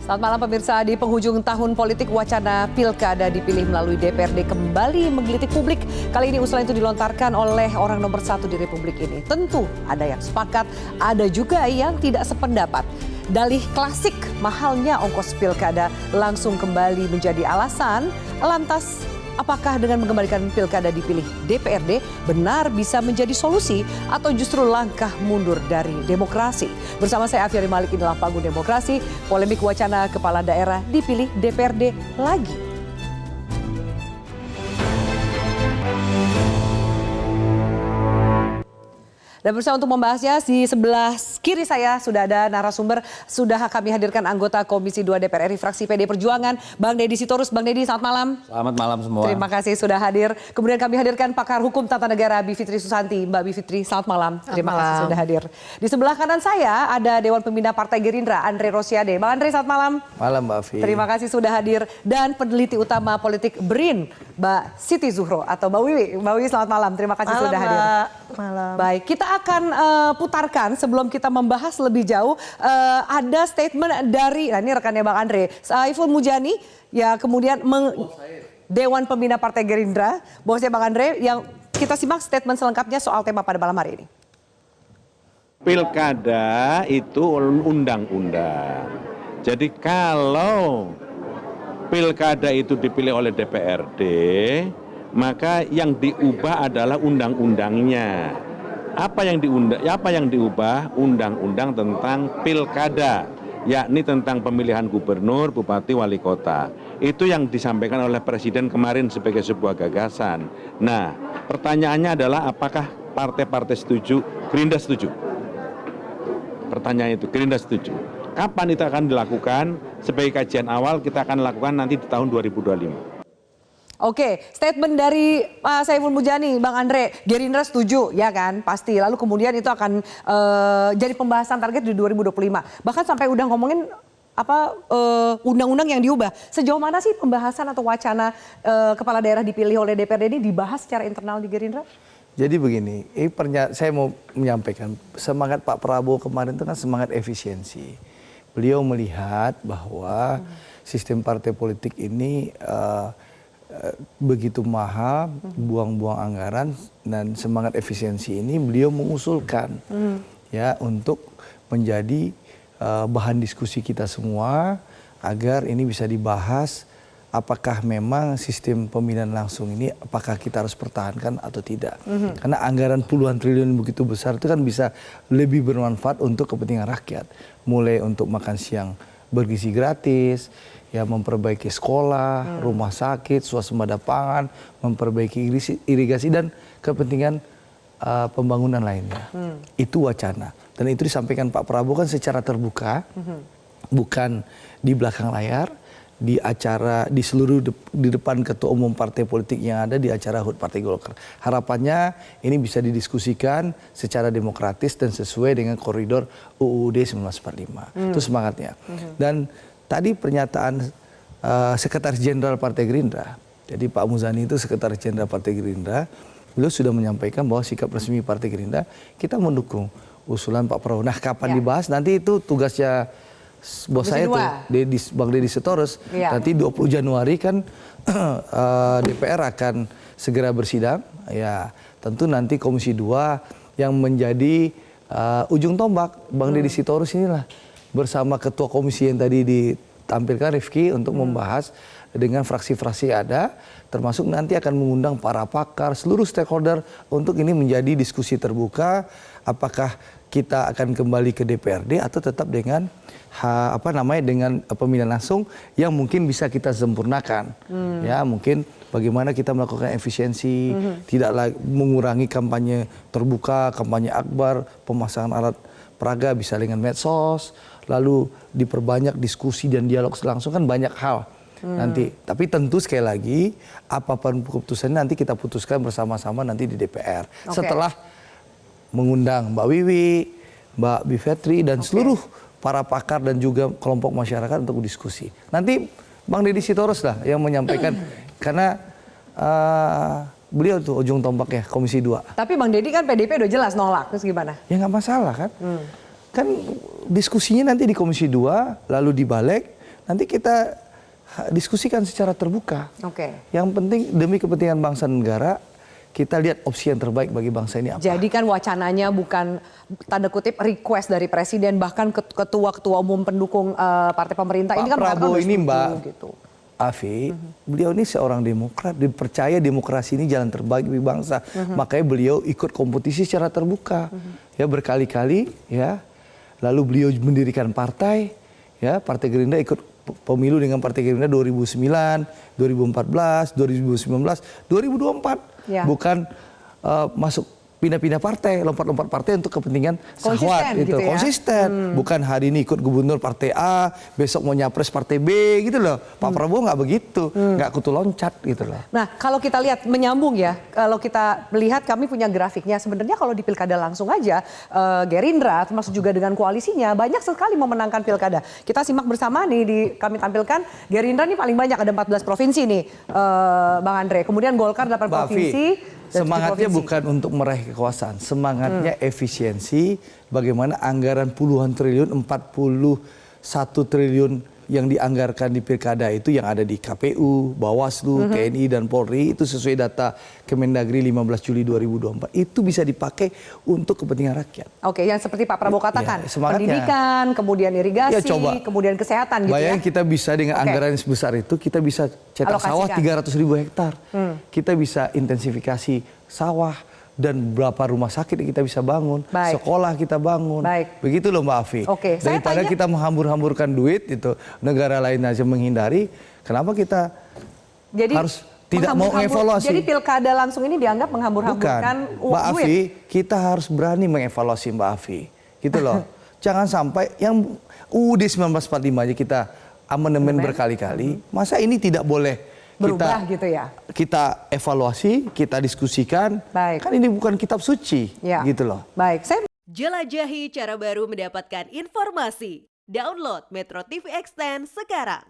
Selamat malam pemirsa, di penghujung tahun politik wacana pilkada dipilih melalui DPRD kembali menggelitik publik. Kali ini usulan itu dilontarkan oleh orang nomor satu di Republik ini. Tentu ada yang sepakat, ada juga yang tidak sependapat. Dalih klasik mahalnya ongkos pilkada langsung kembali menjadi alasan. Lantas apakah dengan mengembalikan pilkada dipilih DPRD benar bisa menjadi solusi atau justru langkah mundur dari demokrasi? Bersama saya Afiari Malik, inilah Panggung Demokrasi, polemik wacana kepala daerah dipilih DPRD lagi. Dan bersama untuk membahasnya, di sebelah kiri saya sudah ada narasumber, sudah kami hadirkan anggota Komisi 2 DPR RI fraksi PD Perjuangan, Bang Deddy Sitorus. Bang Deddy, selamat malam. Selamat malam semua. Terima kasih sudah hadir. Kemudian kami hadirkan pakar hukum tata negara Bivitri Susanti. Mbak Bivitri, selamat malam. Terima kasih sudah hadir. Di sebelah kanan saya ada Dewan Pembina Partai Gerindra, Andre Rosiade. Bang Andre, selamat malam. Malam Mbak Afi. Terima kasih sudah hadir. Dan peneliti utama politik BRIN, Mbak Siti Zuhro atau Mbak Wiwi. Mbak Wiwi, selamat malam. Terima kasih malam, sudah hadir. Malam. Baik, kita akan putarkan sebelum kita membahas lebih jauh. Ada statement dari, nah ini rekannya Bang Andre, Saiful Mujani, ya kemudian Dewan Pembina Partai Gerindra, bosnya Bang Andre, yang kita simak statement selengkapnya soal tema pada malam hari ini. Pilkada itu undang-undang. Jadi kalau pilkada itu dipilih oleh DPRD, maka yang diubah adalah undang-undangnya. Apa yang diubah? Undang-undang tentang pilkada, yakni tentang pemilihan gubernur, bupati, wali kota. Itu yang disampaikan oleh Presiden kemarin sebagai sebuah gagasan. Nah, pertanyaannya adalah apakah partai-partai setuju? Gerindra setuju. Pertanyaan itu, Gerindra setuju. Kapan itu akan dilakukan? Sebagai kajian awal kita akan lakukan nanti di tahun 2025. Oke, statement dari Pak Saiful Mujani, Bang Andre, Gerindra setuju, ya kan? Pasti. Lalu kemudian itu akan jadi pembahasan target di 2025. Bahkan sampai udah ngomongin undang-undang yang diubah. Sejauh mana sih pembahasan atau wacana kepala daerah dipilih oleh DPRD ini dibahas secara internal di Gerindra? Jadi begini, saya mau menyampaikan semangat Pak Prabowo kemarin itu kan semangat efisiensi. Beliau melihat bahwa sistem partai politik ini begitu mahal, buang-buang anggaran, dan semangat efisiensi ini beliau mengusulkan ya untuk menjadi bahan diskusi kita semua agar ini bisa dibahas apakah memang sistem pemilihan langsung ini apakah kita harus pertahankan atau tidak. Karena anggaran puluhan triliun begitu besar itu kan bisa lebih bermanfaat untuk kepentingan rakyat. Mulai untuk makan siang bergizi gratis, ya memperbaiki sekolah, rumah sakit, swasembada pangan, memperbaiki irigasi dan kepentingan pembangunan lainnya. Itu wacana. Dan itu disampaikan Pak Prabowo kan secara terbuka, bukan di belakang layar, di acara di depan ketua umum partai politik yang ada di acara HUT Partai Golkar. Harapannya ini bisa didiskusikan secara demokratis dan sesuai dengan koridor UUD 1945. Itu semangatnya. Dan tadi pernyataan Sekretaris Jenderal Partai Gerindra, jadi Pak Muzani itu Sekretaris Jenderal Partai Gerindra, beliau sudah menyampaikan bahwa sikap resmi Partai Gerindra, kita mendukung usulan Pak Prabowo. Nah, kapan dibahas? Nanti itu tugasnya bos saya tuh, Bang Deddy Sitorus. Nanti 20 Januari kan DPR akan segera bersidang. Ya, tentu nanti Komisi 2 yang menjadi ujung tombak Bang Deddy Sitorus inilah bersama ketua komisi yang tadi ditampilkan Rifki untuk membahas dengan fraksi-fraksi ada, termasuk nanti akan mengundang para pakar, seluruh stakeholder untuk ini menjadi diskusi terbuka apakah kita akan kembali ke DPRD atau tetap dengan dengan pemilihan langsung yang mungkin bisa kita sempurnakan. Ya, mungkin bagaimana kita melakukan efisiensi, tidak lagi mengurangi kampanye terbuka, kampanye akbar, pemasangan alat peraga bisa dengan medsos, lalu diperbanyak diskusi dan dialog langsung, kan banyak hal nanti. Tapi tentu sekali lagi apapun keputusannya nanti kita putuskan bersama-sama nanti di DPR. Setelah mengundang Mbak Wiwi, Mbak Bivitri dan seluruh para pakar dan juga kelompok masyarakat untuk diskusi. Nanti Bang Deddy Sitorus lah yang menyampaikan karena beliau tuh ujung tombaknya Komisi 2. Tapi Bang Deddy kan PDIP udah jelas nolak, terus gimana? Ya nggak masalah kan. Kan diskusinya nanti di Komisi 2, lalu di Balik, nanti kita diskusikan secara terbuka. Oke. Yang penting demi kepentingan bangsa dan negara, kita lihat opsi yang terbaik bagi bangsa ini apa. Jadi kan wacananya bukan tanda kutip request dari presiden, bahkan ketua-ketua umum pendukung partai pemerintah. Pak Ini kan Prabowo ini Mbak gitu. Afi, beliau ini seorang demokrat, dipercaya demokrasi ini jalan terbaik bagi bangsa. Makanya beliau ikut kompetisi secara terbuka, ya berkali-kali, ya. Lalu beliau mendirikan partai, ya Partai Gerindra ikut pemilu dengan Partai Gerindra 2009, 2014, 2019, 2024. Ya. Bukan masuk pindah-pindah partai, lompat-lompat partai untuk kepentingan Konsisten syahwat gitu. gitu ya? Konsisten. Bukan hari ini ikut gubernur partai A, besok mau nyapres partai B gitu loh. Pak Prabowo nggak begitu, nggak kutu loncat gitu loh. Nah, kalau kita lihat menyambung ya, kalau kita melihat kami punya grafiknya, sebenarnya kalau di pilkada langsung aja, Gerindra termasuk juga dengan koalisinya banyak sekali memenangkan pilkada. Kita simak bersama nih, kami tampilkan Gerindra nih paling banyak, ada 14 provinsi nih, Bang Andre. Kemudian Golkar 8 Mbak Afi, provinsi. semangatnya bukan untuk meraih kekuasaan, semangatnya efisiensi, bagaimana anggaran puluhan triliun, 41 triliun yang dianggarkan di pilkada itu yang ada di KPU, Bawaslu, TNI dan Polri, itu sesuai data Kemendagri 15 Juli 2024, itu bisa dipakai untuk kepentingan rakyat. Oke, yang seperti Pak Prabowo katakan, Ya, semangatnya. pendidikan, kemudian irigasi, Ya, coba. kemudian kesehatan gitu Bayangin ya. kita bisa dengan anggaran yang sebesar itu, kita bisa cetak sawah Alokasikan. 300.000 hektar. Kita bisa intensifikasi sawah dan berapa rumah sakit yang kita bisa bangun, Baik. sekolah kita bangun. Baik. Begitu loh Mbak Afi. Oke, saya Daripada tanya- kita menghambur-hamburkan duit itu, negara lain aja menghindari, kenapa kita harus tidak mau menghambur-hambur- mengevaluasi? Jadi pilkada langsung ini dianggap Bukan, menghambur-hamburkan Mbak duit. Afi, kita harus berani mengevaluasi Mbak Afi, gitu loh. Jangan sampai yang UUD 1945 aja kita amandemen berkali-kali, masa ini tidak boleh Berubah gitu ya. kita evaluasi, kita diskusikan. Baik. Kan ini bukan kitab suci, Ya. gitu loh. Baik, saya Jelajahi cara baru mendapatkan informasi. Download Metro TV Extend sekarang.